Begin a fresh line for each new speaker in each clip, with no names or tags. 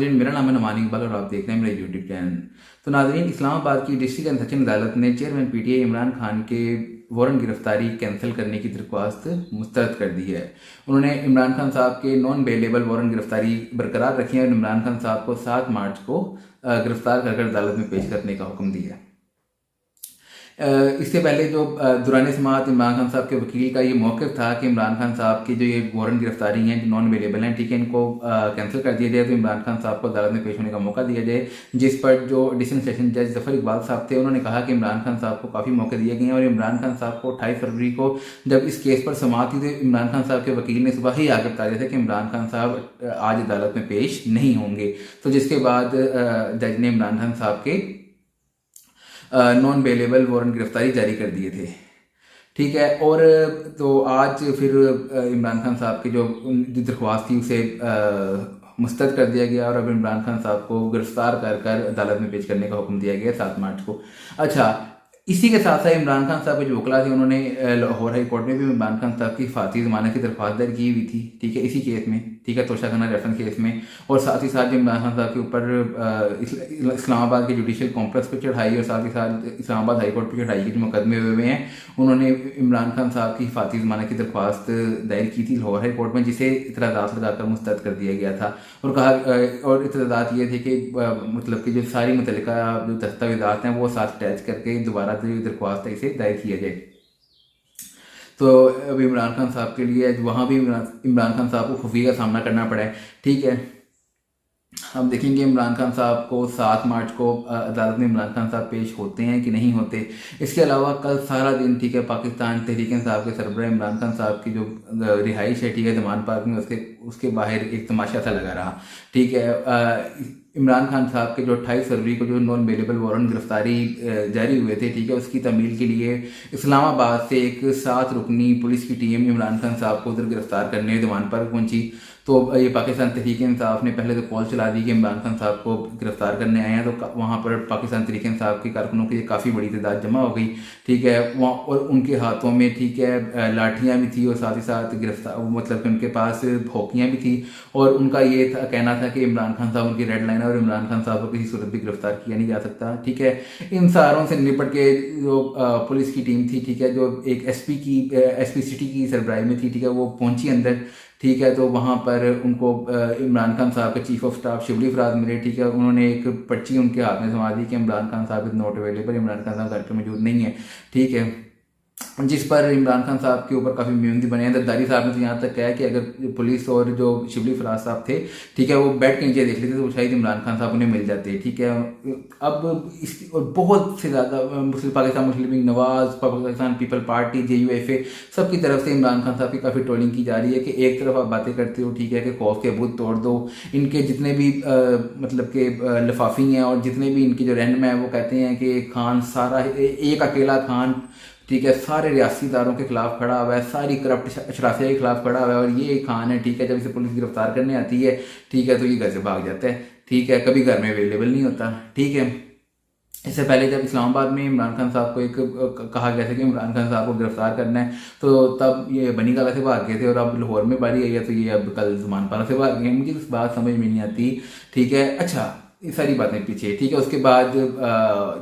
नाज़रीन, मेरा नाम है नुमान इकबाल और आप देख रहे हैं मेरा यूट्यूब चैनल। तो नाज़रीन, इस्लामाबाद की डिस्ट्रिक्ट एंड सेशन अदालत ने चेयरमैन पीटीआई इमरान खान के वारंट गिरफ्तारी कैंसिल करने की दरख्वास्त मुस्तरद कर दी है। उन्होंने इमरान खान साहब के नॉन बेलेबल वारंट गिरफ्तारी बरकरार रखी है और इमरान खान साहब को 7 मार्च को गिरफ्तार कर अदालत में पेश करने का हुक्म दिया है। इससे पहले जो दुराने समाअत इमरान खान साहब के वकील का ये मौक़िफ़ था कि इमरान खान साहब की जो ये वारंट गिरफ्तारी हैं जो नॉन अवेलेबल हैं, ठीक है, इनको कैंसिल कर दिया जाए तो इमरान खान साहब को अदालत में पेश होने का मौका दिया जाए। जिस पर जो एडिशनल सेशन जज ज़फ़र इकबाल साहब थे, उन्होंने कहा कि इमरान खान साहब को काफ़ी मौके दिए गए हैं और इमरान खान साहब को 28 फरवरी को जब इस केस पर समाअत हुई तो इमरान खान साहब के वकील ने सुबह ही आकर बता दिया था कि इमरान खान साहब आज अदालत में पेश नहीं होंगे। तो जिसके बाद जज ने इमरान खान साहब के नॉन बेलेबल वारंट गिरफ्तारी जारी कर दिए थे, ठीक है। और तो आज फिर इमरान खान साहब की जो दरख्वास्त थी उसे मुस्तरद कर दिया गया और अब इमरान खान साहब को गिरफ्तार कर अदालत में पेश करने का हुक्म दिया गया 7 मार्च को। अच्छा, इसी के साथ साथ इमरान खान साहब के जो वकला थे उन्होंने लाहौर हाई कोर्ट में भी इमरान खान साहब की फाती ज़मानत की दरख्वास्त दर्ज की हुई थी, ठीक है, इसी केस में, ठीक है, तोशाखाना रेफरेंस केस में। और साथ ही साथ इमरान खान साहब के ऊपर इस्लामाबाद के जुडिशल कॉम्प्लेक्स पर चढ़ाई और साथ ही साथ इस्लामाबाद हाई कोर्ट पर चढ़ाई के जो मुकदमे हुए हैं, उन्होंने इमरान खान साहब की फाती ज़मानत की दरख्वास्त दायर की थी लाहौर हाई कोर्ट में, जिसे इतराज़ात लगाकर मुस्तरद कर दिया गया था। और कहा और इतराज़ात ये थे कि मतलब कि जो सारी मुतल्लिका जो दस्तावेज़ात हैं वो साथ अटैच करके दोबारा जो दरख्वास्त है इसे दायर किया जाए। तो अब इमरान खान साहब के लिए वहाँ भी इमरान खान साहब को खुफिया का सामना करना पड़ा है, ठीक है। हम देखेंगे इमरान खान साहब को 7 मार्च को अदालत में इमरान खान साहब पेश होते हैं कि नहीं होते। इसके अलावा कल सारा दिन, ठीक है, पाकिस्तान तहरीक इंसाफ के सरबराह इमरान खान साहब की जो रिहाइश है, ठीक है, जमान पार्क में, उसके बाहर एक तमाशा सा लगा रहा, ठीक है। इमरान खान साहब के जो 28 फरवरी को जो नॉन बेलेबल वारंट गिरफ्तारी जारी हुए थे, ठीक है, उसकी तमील के लिए इस्लामाबाद से एक 7 रुकनी पुलिस की टीम इमरान खान साहब को उधर गिरफ्तार करने जमान पार्क पहुंची। तो ये पाकिस्तान तहरीक इंसाफ ने पहले तो कॉल चला दी कि इमरान खान साहब को गिरफ्तार करने आए हैं, तो वहाँ पर पाकिस्तान तहरीक इंसाफ के कारकुनों की काफ़ी बड़ी तादाद जमा हो गई, ठीक है, वहाँ, और उनके हाथों में, ठीक है, लाठियाँ भी थी और साथ ही साथ गिरफ्तार मतलब कि उनके पास होकियाँ भी थी। और उनका ये कहना था कि इमरान खान साहब उनकी रेड लाइन है और इमरान खान साहब को किसी सूरत भी गिरफ्तार किया नहीं जा सकता, ठीक है। इन सारों से निपट के जो पुलिस की टीम थी, ठीक है, जो एक एसपी सिटी की सरबराही में थी, ठीक है, वो पहुंची अंदर, ठीक है। तो वहाँ पर उनको इमरान खान साहब के chief of staff Shibli Faraz मिले, ठीक है, उन्होंने एक पर्ची उनके हाथ में थमा दी कि इमरान खान साहब is not available, Imran Khan साहब घर पर मौजूद नहीं है, ठीक है। जिस पर इमरान खान साहब के ऊपर काफ़ी म्यूनदी बने हैं। दरदारी साहब ने तो यहाँ तक कहा है कि अगर पुलिस और जो शिबली फराज साहब थे, ठीक है, वो बैठ के नीचे देख लेते तो शायद इमरान खान साहब उन्हें मिल जाते, ठीक है। अब इसकी और बहुत से ज़्यादा पाकिस्तान मुस्लिम लीग नवाज, पाकिस्तान पीपल पार्टी, JUFA, सबकी तरफ से इमरान खान साहब की काफ़ी ट्रोलिंग की जा रही है कि एक तरफ आप बातें करते हो, ठीक है, कि खौफ के बुत तोड़ दो, इनके जितने भी मतलब के लिफाफी हैं और जितने भी इनके जो रहनुमा हैं वो कहते हैं कि खान सारा एक अकेला खान, ठीक है, सारे रियासी इदारों के खिलाफ खड़ा हुआ है, सारी करप्ट अशराफिया के खिलाफ खड़ा हुआ है और ये खान है, ठीक है, जब इसे पुलिस गिरफ्तार करने आती है, ठीक है, तो ये घर से भाग जाता है, ठीक है, कभी घर में अवेलेबल नहीं होता, ठीक है। इससे पहले जब इस्लामाबाद में इमरान खान साहब को एक कहा गया था कि इमरान खान साहब को गिरफ्तार करना है, तो तब ये बनी गाला से भाग गए थे और अब लाहौर में बारी आई है तो ये अब कल जमान पारा से भाग गए। मुझे इस बात समझ में नहीं आती, ठीक है। अच्छा, ये सारी बातें पीछे, ठीक है। उसके बाद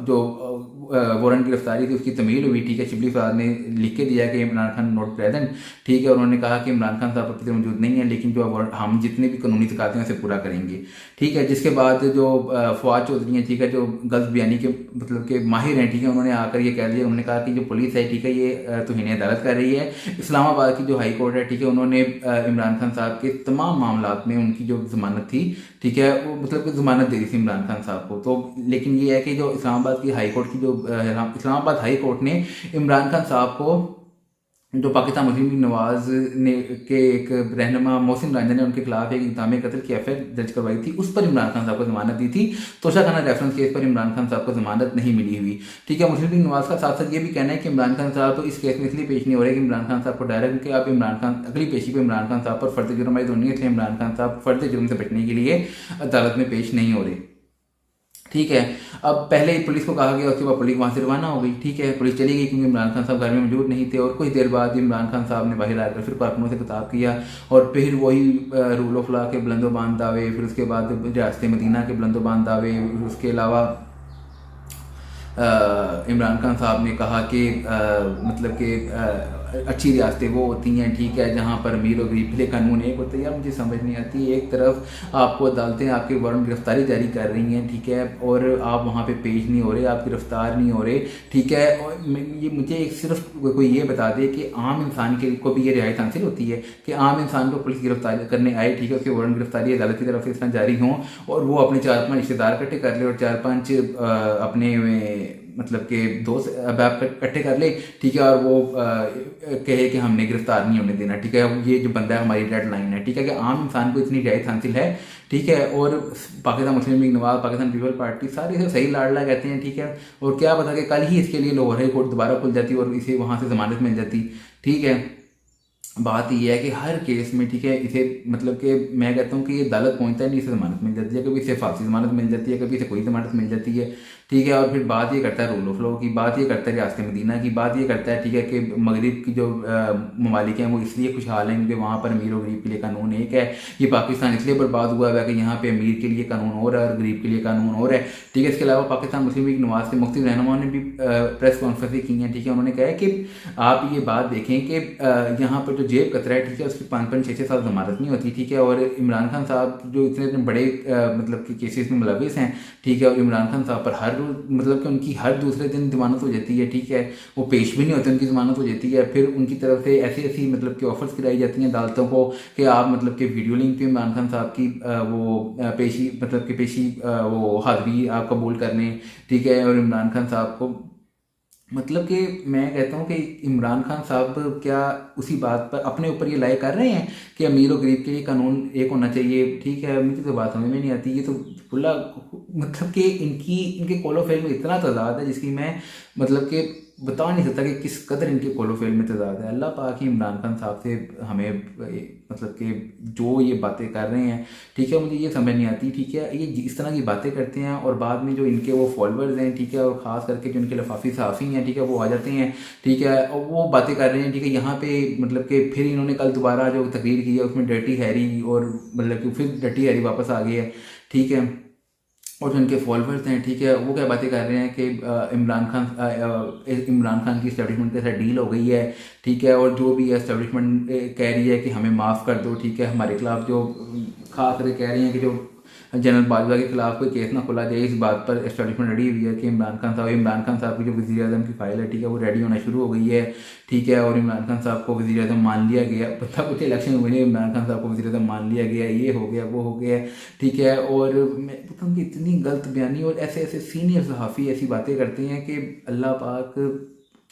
जो वारंट गिरफ्तारी थी उसकी तमील हुई, ठीक है, शिबली फराज ने लिख के दिया कि इमरान खान नॉट प्रेजेंट, ठीक है। उन्होंने कहा कि इमरान खान साहब अभी मौजूद नहीं है, लेकिन जो हम जितने भी कानूनी तकाते हैं उसे पूरा करेंगे, ठीक है। जिसके बाद जो फवाद चौधरी हैं, ठीक है, जो गलत बयानी के मतलब के माहिर हैं, ठीक है, उन्होंने आकर ये कह दिया, उन्होंने कहा कि जो पुलिस है, ठीक है, ये तौहीन अदालत कर रही है। इस्लामाबाद की जो हाई कोर्ट है, ठीक है, उन्होंने इमरान खान साहब के तमाम मामलात में उनकी जो जमानत थी, ठीक है, वो मतलब कि जमानत दे दी थी इमरान खान साहब को। तो लेकिन ये है कि जो इस्लामाबाद की हाई कोर्ट की जो इस्लामाबाद हाई कोर्ट ने इमरान खान साहब को जो पाकिस्तान मुस्लिम लीग नवाज ने के एक रहनुमा मोहसिन रंजन ने उनके खिलाफ एक इक़दाम कत्ल की FIR दर्ज करवाई थी, उस पर इमरान खान साहब को जमानत दी थी। तोशाखाना रेफरेंस केस पर इमरान खान साहब को जमानत नहीं मिली हुई, ठीक है। मुस्लिम लीग नवाज का साथ साथ ये भी कहना है कि इमरान खान साहब तो इस केस में इसलिए पेश नहीं हो रहे कि इमरान खान साहब को डायरेक्ट क्योंकि अब इमरान खान अगली पेशी पर इमरान खान साहब पर फर्द जुर्म आयद होनी है, इसलिए इमरान खान साहब फर्द जुर्म से बचने के लिए अदालत में पेश नहीं हो रहे। ठीक है। अब पहले ही पुलिस को कहा गया, उसके बाद पुलिस वहाँ से रवाना हो गई। ठीक है, पुलिस चली गई क्योंकि इमरान खान साहब घर में मौजूद नहीं थे। और कुछ देर बाद इमरान खान साहब ने बाहर आकर फिर कारकुनों से खिताब किया और फिर वही रूल ऑफ लॉ के बुलंदोबान दावे, फिर उसके बाद रियासत मदीना के बुलंदोबान दावे। उसके अलावा इमरान खान साहब ने कहा कि मतलब कि अच्छी रियासतें वो होती हैं, ठीक है, जहाँ पर अमीर और गरीब के लिए कानून एक होता है। यार मुझे समझ नहीं आती, एक तरफ आपको अदालतें आपके वारंट गिरफ्तारी जारी कर रही हैं, ठीक है, और आप वहाँ पे पेश नहीं हो रहे, आप गिरफ्तार नहीं हो रहे, ठीक है। और ये मुझे एक सिर्फ कोई ये बता दे कि आम इंसान के को भी ये रियायत हासिल होती है कि आम इंसान को पुलिस गिरफ्तारी करने आए, ठीक है, उसके वारंट गिरफ्तारी अदालत की तरफ से इस तरह जारी हों और वो अपने 4-5 रिश्तेदार इकट्ठे कर ले और 4-5 अपने मतलब के दोस्त अहबाब इकट्ठे कर ले, ठीक है, और वो कहे कि हमने गिरफ्तार नहीं होने देना, ठीक है, ये जो बंदा है हमारी डेड लाइन है, ठीक है, कि आम इंसान को इतनी रियायत हासिल है, ठीक है। और पाकिस्तान मुस्लिम लीग नवाज, पाकिस्तान पीपल पार्टी सारे इसे सही लाडला कहते हैं, ठीक है। और क्या पता कि कल ही इसके लिए लाहौर हाई कोर्ट दोबारा खुल जाती और इसे वहाँ से जमानत मिल जाती, ठीक है। बात यह है कि हर केस में, ठीक है, इसे मतलब कि मैं कहता हूँ कि ये अदालत पहुँचता है नहीं, इसे जमानत मिल जाती है, कभी इसे फांसी जमानत मिल जाती है, कभी इसे कोई जमानत मिल जाती है, ठीक है। और फिर बात ये करता है रूल ऑफ लॉ की, बात ये करता है रियासत मदीना की, बात ये करता है, ठीक है, कि मगरिब की जो ममालिक हैं वो इसलिए खुशहाल हैं क्योंकि वहाँ पर अमीर और गरीब के लिए कानून एक है। ये पाकिस्तान इसलिए बर्बाद हुआ है कि यहाँ पे अमीर के लिए कानून और है और गरीब के लिए कानून और है, ठीक है। इसके अलावा पाकिस्तान मुस्लिम लीग नवाज के मुख्तलिफ रहनुमाओं ने भी प्रेस कॉन्फ्रेंसें की हैं, ठीक है। उन्होंने कहा है कि आप ये बात देखें कि यहाँ पर जो जेब कतरा है, ठीक है, उसकी 5-5, 6-6 साल जमानत नहीं होती, ठीक है। और इमरान खान साहब जो इतने इतने बड़े मतलब कि केसेस में मुलविस हैं, ठीक है, और इमरान खान साहब पर हर रोज मतलब कि उनकी हर दूसरे दिन जमानत हो जाती है, ठीक है, वो पेश भी नहीं होते, उनकी जमानत हो जाती है। फिर उनकी तरफ से ऐसी ऐसी मतलब कि ऑफर्स कराई जाती हैं अदालतों को कि आप मतलब कि वीडियो लिंक पे इमरान खान साहब की वो पेशी मतलब कि पेशी वो हाजिरी आप कबूल कर लें, ठीक है। और इमरान खान साहब को मतलब कि मैं कहता हूँ कि इमरान खान साहब क्या उसी बात पर अपने ऊपर ये लाए कर रहे हैं कि अमीर और गरीब के लिए कानून एक होना चाहिए, ठीक है। मुझे तो बात समझ में नहीं आती, ये तो खुला मतलब कि इनके कोलोफेल में इतना तजाद है जिसकी मैं मतलब कि बता नहीं सकता कि किस कदर इनके कोलोफेल में तजाद है। अल्लाह पाक ही इमरान खान साहब से हमें मतलब कि जो ये बातें कर रहे हैं, ठीक है, मुझे ये समझ नहीं आती, ठीक है। ये इस तरह की बातें करते हैं और बाद में जो इनके वो फॉलोअर्स हैं, ठीक है, और ख़ास करके जो इनके लफाफी सहाफ़ी हैं, ठीक है, वो आ जाते हैं, ठीक है, और वो बातें कर रहे हैं, ठीक है। यहाँ पे मतलब कि फिर इन्होंने कल दोबारा जो तकरीर की है उसमें डर्टी हैरी और मतलब कि फिर डर्टी हैरी वापस आ गई है, ठीक है। और जो इनके फॉलोअर्स हैं, ठीक है, वो क्या बातें कर रहे हैं कि इमरान खान की इस्टेब्लिशमेंट के साथ डील हो गई है, ठीक है। और जो भी इस्टेब्लिशमेंट कह रही है कि हमें माफ़ कर दो, ठीक है, हमारे खिलाफ जो खास करके कह रही हैं कि जो जनरल बाजवा के खिलाफ कोई केस ना खोला जाए, इस बात पर एस्टेब्लिशमेंट रेडी हुई है कि इमरान खान साहब की जो वज़ीर आज़म की फ़ाइल है, ठीक है, वो रेडी होना शुरू हो गई है, ठीक है। और इमरान खान साहब को वज़ीर आज़म मान लिया गया, पता कुछ इलेक्शन हुए नहीं, इमरान खान साहब को वज़ीर आज़म मान लिया गया, ये हो गया वो हो गया, ठीक है। और मैं पता हूँ कि इतनी गलत बयानी और ऐसे ऐसे सीनियर सहाफ़ी ऐसी बातें करते हैं कि अल्लाह पाक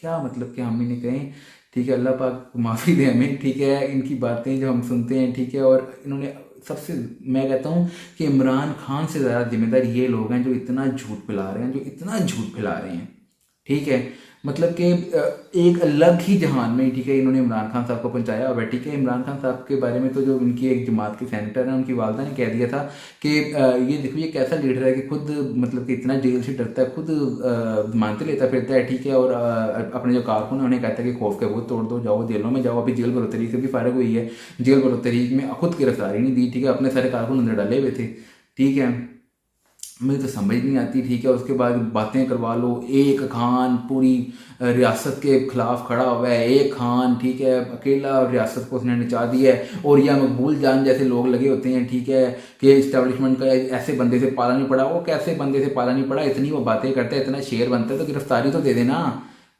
क्या मतलब कि हम इन्हें कहें, ठीक है, अल्लाह पाक माफ़ी दे हमें, ठीक है, इनकी बातें जो हम सुनते हैं, ठीक है। और इन्होंने सबसे मैं कहता हूँ कि इमरान खान से ज़्यादा जिम्मेदार ये लोग हैं जो इतना झूठ फैला रहे हैं, जो इतना झूठ फैला रहे हैं, ठीक है। मतलब कि एक अलग ही जहान में, ठीक है, इन्होंने इमरान खान साहब को पहुंचाया हुआ है, ठीक है। इमरान खान साहब के बारे में तो जो इनकी एक जमात के सेनेटर हैं उनकी वालदा ने कह दिया था कि ये देखो ये कैसा लीडर है कि खुद मतलब कि इतना जेल से डरता है, खुद जमानतें लेता फिरता है, ठीक है। और अपने जो कारकुन है उन्हें कहता है कि खौफ के वो तोड़ दो, जाओ जेलों में जाओ। अभी जेल बरोतरी से भी फारग हुई है, जेल बरोतरी में खुद गिरफ्तारी नहीं दी, ठीक है, अपने सारे कारकुन अंदर डाले हुए थे, ठीक है। मुझे तो समझ नहीं आती, ठीक है। उसके बाद बातें करवा लो, एक खान पूरी रियासत के खिलाफ खड़ा हुआ है, एक खान, ठीक है, अकेला रियासत को उसने नचा दिया है। और या मकबूल जान जैसे लोग लगे होते हैं, ठीक है, कि इस्टेब्लिशमेंट का ऐसे बंदे से पाला नहीं पड़ा, वो कैसे बंदे से पाला नहीं पड़ा, इतनी वो बातें करता है, इतना शेर बनता है तो गिरफ्तारी तो दे देना।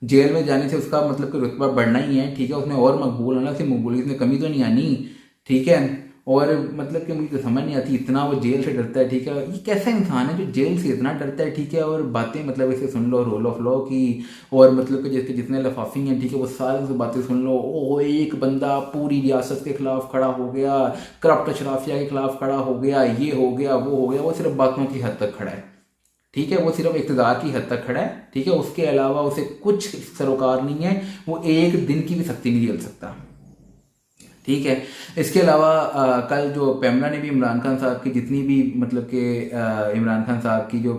जेल में जाने से उसका मतलब कि रुतबा बढ़ना ही है, ठीक है, उसमें और मकबूल होना, उसकी मकबूलियत में कमी तो नहीं आनी, ठीक है। और मतलब कि मुझे तो समझ नहीं आती, इतना वो जेल से डरता है, ठीक है, ये कैसा इंसान है जो जेल से इतना डरता है, ठीक है। और बातें मतलब ऐसे सुन लो रोल ऑफ लॉ की, और मतलब कि जैसे जितने लफाफी हैं, ठीक है, वो सारी बातें सुन लो। ओ एक बंदा पूरी रियासत के खिलाफ खड़ा हो गया, करप्ट अशराफिया के खिलाफ खड़ा हो गया, ये हो गया वो हो गया, वो सिर्फ बातों की हद तक खड़ा है, ठीक है, वो सिर्फ इक़्तिदार की हद तक खड़ा है, ठीक है, उसके अलावा उसे कुछ सरोकार नहीं है, वो एक दिन की भी सख्ती नहीं झेल सकता, ठीक है। इसके अलावा कल जो पैमला ने भी इमरान खान साहब की जितनी भी मतलब कि इमरान खान साहब की जो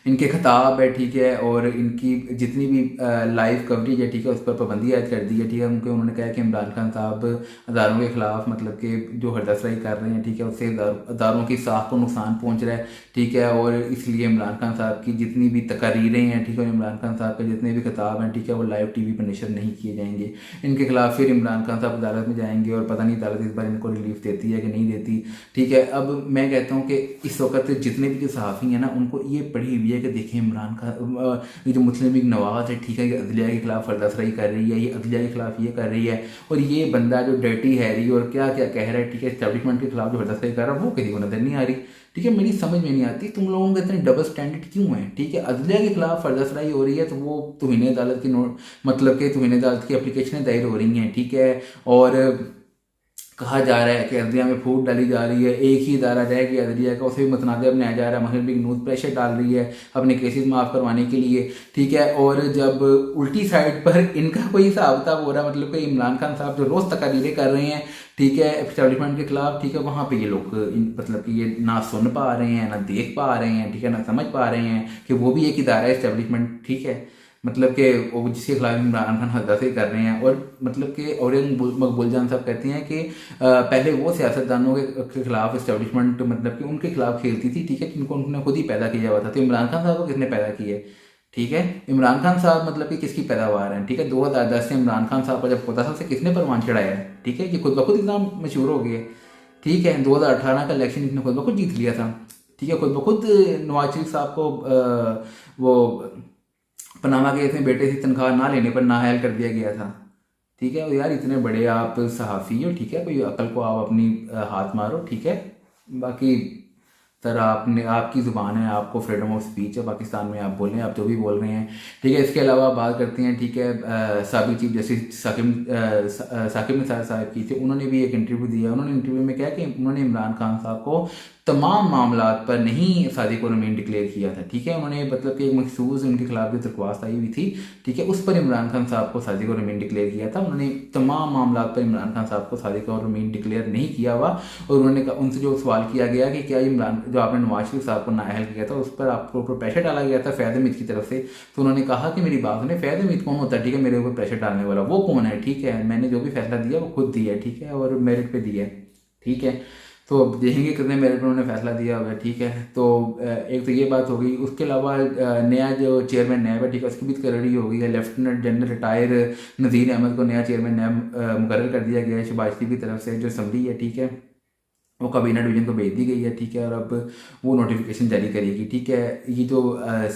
इनके खिताब है, ठीक है, और इनकी जितनी भी लाइव कवरेज है, ठीक है, उस पर पाबंदी आयद कर दी है, ठीक है। उनके उन्होंने कहा कि इमरान खान साहब अदारों के ख़िलाफ़ मतलब कि जो हरदसराई कर रहे हैं, ठीक है, उससे अदारों की साख को नुकसान पहुंच रहा है, ठीक है, और इसलिए इमरान खान साहब की जितनी भी तकारीरें हैं, ठीक है, इमरान खान साहब के जितने भी खिताब हैं, ठीक है, वो लाइव TV पर नशर नहीं किए जाएंगे। इनके खिलाफ फिर इमरान खान साहब अदालत में जाएंगे और पता नहीं अदालत इस बार इनको रिलीफ देती है कि नहीं देती, ठीक है। अब मैं कहता हूँ कि इस वक्त जितने भी जो सहाफ़ी हैं ना, उनको ये पढ़ी हुई है कि देखें इमरान खान ये जो मुस्लिम लीग नवाज है, ठीक है, ये अदलिया के खिलाफ फर्दासराई कर रही है, ये अदलिया के खिलाफ ये कर रही है, और ये बंदा जो डर्टी हैरी और क्या क्या कह रहा है, ठीक है, एस्टैब्लिशमेंट के खिलाफ जो फर्दासराई कर रहा है वो किसी को नजर नहीं आ रही, ठीक है। मेरी समझ में नहीं आती तुम लोगों के इतने डबल स्टैंडर्ड क्यों है, ठीक है। अदलिया के खिलाफ फर्दासराई हो रही है तो वो तौहीन अदालत की मतलब कि तौहीन अदालत की एप्लीकेशनें दायर हो रही हैं, ठीक है, और कहा जा रहा है कि अदलिया में फूट डाली जा रही है, एक ही इदारा रह गया अदलिया का, उसे भी मुतनाज़ बनाया जा रहा है, मुस्लिम लीग न्यूज़ प्रेशर डाल रही है अपने केसेस माफ़ करवाने के लिए, ठीक है। और जब उल्टी साइड पर इनका कोई हिसाब किताब हो रहा है, मतलब कि इमरान खान साहब जो रोज़ तकारीरें कर रहे हैं, ठीक है, एस्टैब्लिशमेंट के खिलाफ, ठीक है, वहाँ पे ये लोग मतलब कि ये ना सुन पा रहे हैं, ना देख पा रहे हैं, ठीक है, ना समझ पा रहे हैं कि वो भी एक इदारा है एस्टैब्लिशमेंट, ठीक है, मतलब कि वो जिसके खिलाफ इमरान खान हदासे कर रहे हैं। और मतलब कि औरंग मकबूल जान साहब कहते हैं कि पहले वो सियासतदानों के खिलाफ इस्टेब्लिशमेंट मतलब कि उनके खिलाफ खेलती थी, ठीक है, जिनको उन्होंने खुद ही पैदा किया हुआ था। तो इमरान खान साहब को किसने पैदा किया है, ठीक है, इमरान खान साहब मतलब कि किसकी पैदावार है, ठीक है। 2010 से इमरान खान साहब का जब होता था, उसे किसने परवान चढ़ाया है, ठीक है, कि खुद ब खुद इतना मशहूर हो गए, ठीक है। 2018 का इलेक्शन इसने खुद ब खुद जीत लिया था, ठीक है, खुद ब खुद नवाज शरीफ साहब को वो पनामा केस में बेटे से तनख्वाह ना लेने पर नाअहल कर दिया गया था, ठीक है। और यार इतने बड़े आप सहाफ़ी हो, ठीक है, कोई अकल को आप अपनी हाथ मारो, ठीक है। बाकी सर आपने आपकी ज़ुबान है, आपको फ्रीडम ऑफ स्पीच है, पाकिस्तान में आप बोलें, आप जो भी बोल रहे हैं, ठीक है। इसके अलावा बात करते हैं, ठीक है, साबिक चीफ जस्टिस साकिब निसार साहब की थी, उन्होंने भी एक इंटरव्यू दिया। उन्होंने इंटरव्यू में कहा कि उन्होंने इमरान खान साहब को तमाम मामलात पर नहीं सादिक और अमीन डिक्लेयर किया था, ठीक है। उन्होंने मतलब कि एक मखसूस उनके खिलाफ जो दरख्वास्त आई हुई थी, ठीक है, उस पर इमरान खान साहब को सादिक और अमीन डिक्लेयर किया था। उन्होंने तमाम मामलात पर इमरान खान साहब को सादिक और अमीन डिक्लेयर नहीं किया हुआ। और उन्होंने उनसे जो सवाल किया गया कि क्या इमरान जो आपने नवाज शरीफ साहब को नाअहल किया था उस पर आपको ऊपर प्रेशर डाला गया था फैज़ हमीद की तरफ से, तो उन्होंने कहा कि मेरी बात सुने, फैज़ हमीद कौन होता है, ठीक है, मेरे ऊपर प्रेशर डालने वाला वो कौन है, ठीक है, मैंने जो भी फैसला दिया वो खुद दिया है, ठीक है, और मेरिट पे दिया है, ठीक है। तो अब देखेंगे कितने मेरिट पर उन्होंने फैसला दिया हुआ है, ठीक है। तो एक तो ये बात हो गई। उसके अलावा नया जो चेयरमैन नैब है, ठीक है, उसकी भी तकरीरी हो गई है। लेफ्टिनेंट जनरल रिटायर नज़ीर अहमद को नया चेयरमैन नैब मुकर्रर कर दिया गया है शहबाज शरीफ की तरफ से। जो असम्बली है, ठीक है, वो काबीना डिवीजन को भेज दी गई है, ठीक है, और अब वो नोटिफिकेशन जारी करेगी, ठीक है। ये जो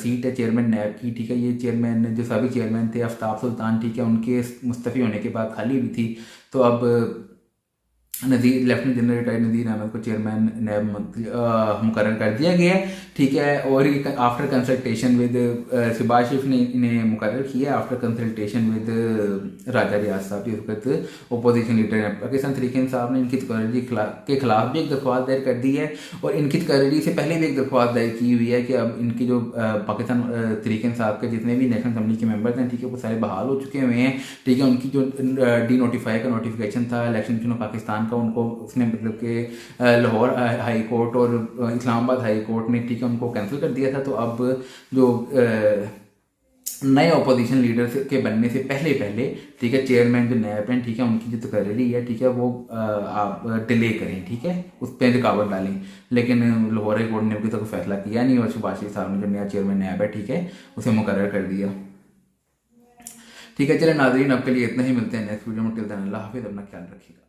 सीट है चेयरमैन नैब की, ठीक है, ये चेयरमैन जो साबिक चेयरमैन थे आफ्ताब सुल्तान, ठीक है, उनके मुस्तफ़ी होने के बाद खाली हुई थी। तो अब लेफ्टिनेंट जनरल रिटायर्ड नज़ीर अहमद को चेयरमैन नैब मुकर्रर कर दिया गया है, ठीक है। और ये आफ्टर कंसल्टेशन विद शहबाज शरीफ ने इन्हें मुकर्रर किया आफ्टर कंसल्टेशन विद राजा रियाज साहब, इस वक्त अपोजिशन लीडर हैं। पाकिस्तान तहरीक इंसाफ ने इनकी तकरीरी के खिलाफ भी एक दरख्वास्त दायर कर दी है, और इनकी तकरीरी से पहले भी एक दरख्वास्त दायर की हुई है कि अब इनकी जो पाकिस्तान तहरीक इंसाफ के जितने भी नेशनल असम्बली के मेम्बर्स हैं, ठीक है, वो सारे बहाल हो चुके हुए हैं, ठीक है। उनकी जो डी नोटिफाई का नोटिफिकेशन था इलेक्शन कमीशन ऑफ पाकिस्तान का, उनको उसने मतलब कि लाहौर हाई कोर्ट और इस्लामाबाद हाई कोर्ट ने, ठीक है, उनको कैंसिल कर दिया था। तो अब जो नए अपोजिशन लीडर के बनने से पहले पहले, ठीक है, चेयरमैन जो नैब हैं, ठीक है, उनकी जो तकरीरी है, ठीक है, वो आप डिले करें, ठीक है, उस पर रुकावट डालें। लेकिन लाहौर हाई कोर्ट ने अभी तक फैसला किया नहीं, और शहबाज शरीफ साहब ने जो नया चेयरमैन नैब है, ठीक है, उसे मुकर्रर कर दिया, ठीक है। चलिए नाज़रीन, आपके लिए इतना ही, मिलते हैं नेक्स्ट वीडियो में। टिल देन अल्लाह हाफिज़, अपना ख्याल रखिएगा।